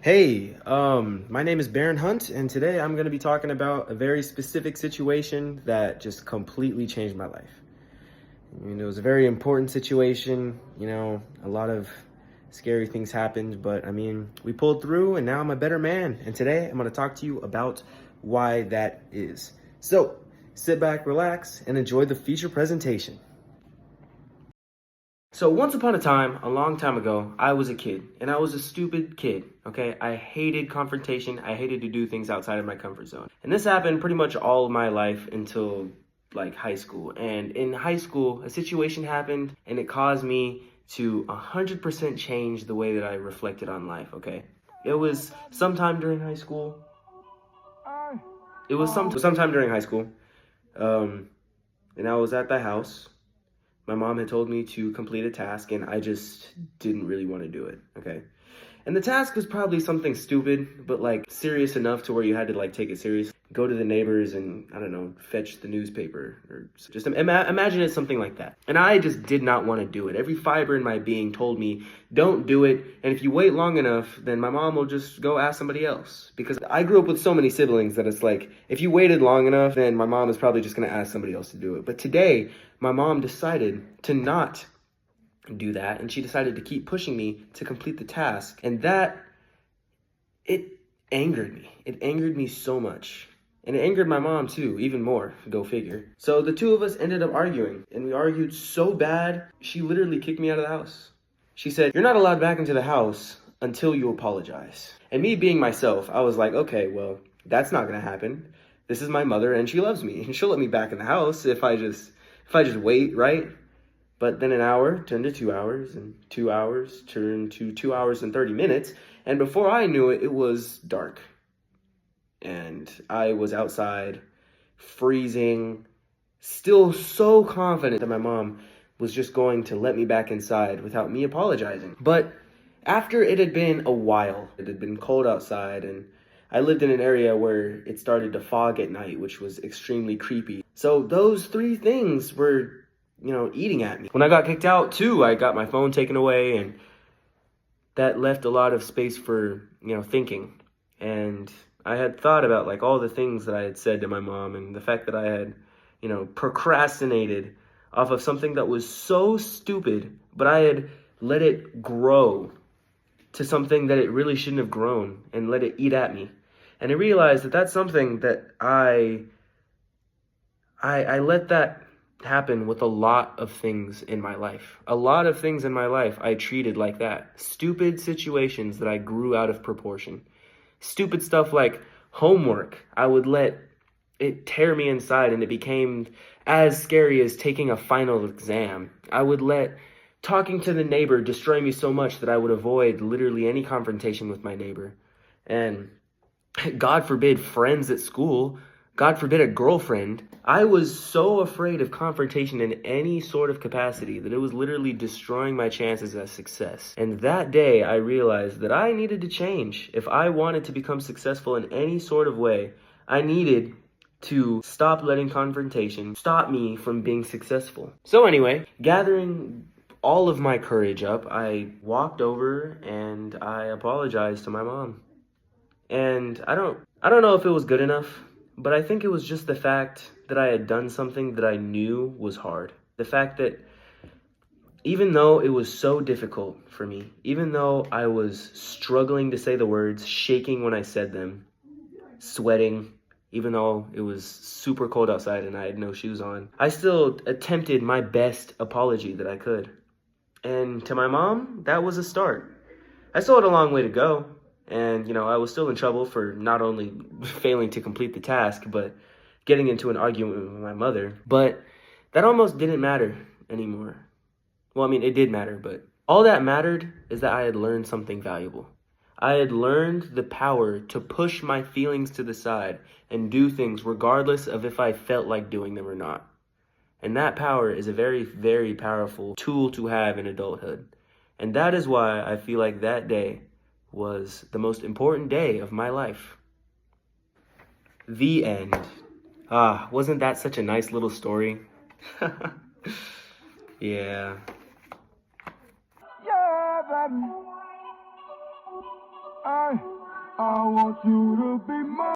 Hey, my name is Baron Hunt, and today I'm going to be talking about a very specific situation that just completely changed my life. It was a very important situation. A lot of scary things happened, but we pulled through, and now I'm a better man. And today I'm going to talk to you about why that is. So, sit back, relax, and enjoy the feature presentation. So once upon a time, a long time ago, I was a kid, and I was a stupid kid, okay? I hated confrontation. I hated to do things outside of my comfort zone. And this happened pretty much all of my life until like high school. And in high school, a situation happened, and it caused me to 100% change the way that I reflected on life, okay? It was sometime during high school. Sometime during high school, and I was at the house. My mom had told me to complete a task, and I just didn't really want to do it, okay? And the task was probably something stupid, but like serious enough to where you had to like take it serious. Go to the neighbors and, I don't know, fetch the newspaper, or just imagine it's something like that. And I just did not want to do it. Every fiber in my being told me, don't do it. And if you wait long enough, then my mom will just go ask somebody else. Because I grew up with so many siblings that it's like, if you waited long enough, then my mom is probably just going to ask somebody else to do it. But today, my mom decided to not do that, and she decided to keep pushing me to complete the task, and it angered me. It angered me so much, and it angered my mom too, even more, go figure. So the two of us ended up arguing, and we argued so bad, she literally kicked me out of the house. She said, "You're not allowed back into the house until you apologize." And me being myself, I was like, okay, well, that's not gonna happen. This is my mother, and she loves me, and she'll let me back in the house if I just wait, right? But then an hour turned to 2 hours, and 2 hours turned to 2 hours and 30 minutes. And before I knew it, it was dark. And I was outside, freezing, still so confident that my mom was just going to let me back inside without me apologizing. But after it had been a while, it had been cold outside, and I lived in an area where it started to fog at night, which was extremely creepy. So those three things were eating at me. When I got kicked out too, I got my phone taken away, and that left a lot of space for, thinking. And I had thought about like all the things that I had said to my mom, and the fact that I had, procrastinated off of something that was so stupid, but I had let it grow to something that it really shouldn't have grown, and let it eat at me. And I realized that that's something that I let that happen with a lot of things in my life. A lot of things in my life I treated like that. Stupid situations that I grew out of proportion. Stupid stuff like homework. I would let it tear me inside, and it became as scary as taking a final exam. I would let talking to the neighbor destroy me so much that I would avoid literally any confrontation with my neighbor. And God forbid, friends at school. God forbid, a girlfriend. I was so afraid of confrontation in any sort of capacity that it was literally destroying my chances at success. And that day, I realized that I needed to change. If I wanted to become successful in any sort of way, I needed to stop letting confrontation stop me from being successful. So anyway, gathering all of my courage up, I walked over and I apologized to my mom. And I don't know if it was good enough, but I think it was just the fact that I had done something that I knew was hard. The fact that even though it was so difficult for me, even though I was struggling to say the words, shaking when I said them, sweating, even though it was super cold outside and I had no shoes on, I still attempted my best apology that I could. And to my mom, that was a start. I still had a long way to go. And, I was still in trouble for not only failing to complete the task, but getting into an argument with my mother. But that almost didn't matter anymore. Well, it did matter, but all that mattered is that I had learned something valuable. I had learned the power to push my feelings to the side and do things regardless of if I felt like doing them or not. And that power is a very, very powerful tool to have in adulthood. And that is why I feel like that day was the most important day of my life. The end. Wasn't that such a nice little story? Yeah. I want you to be mine.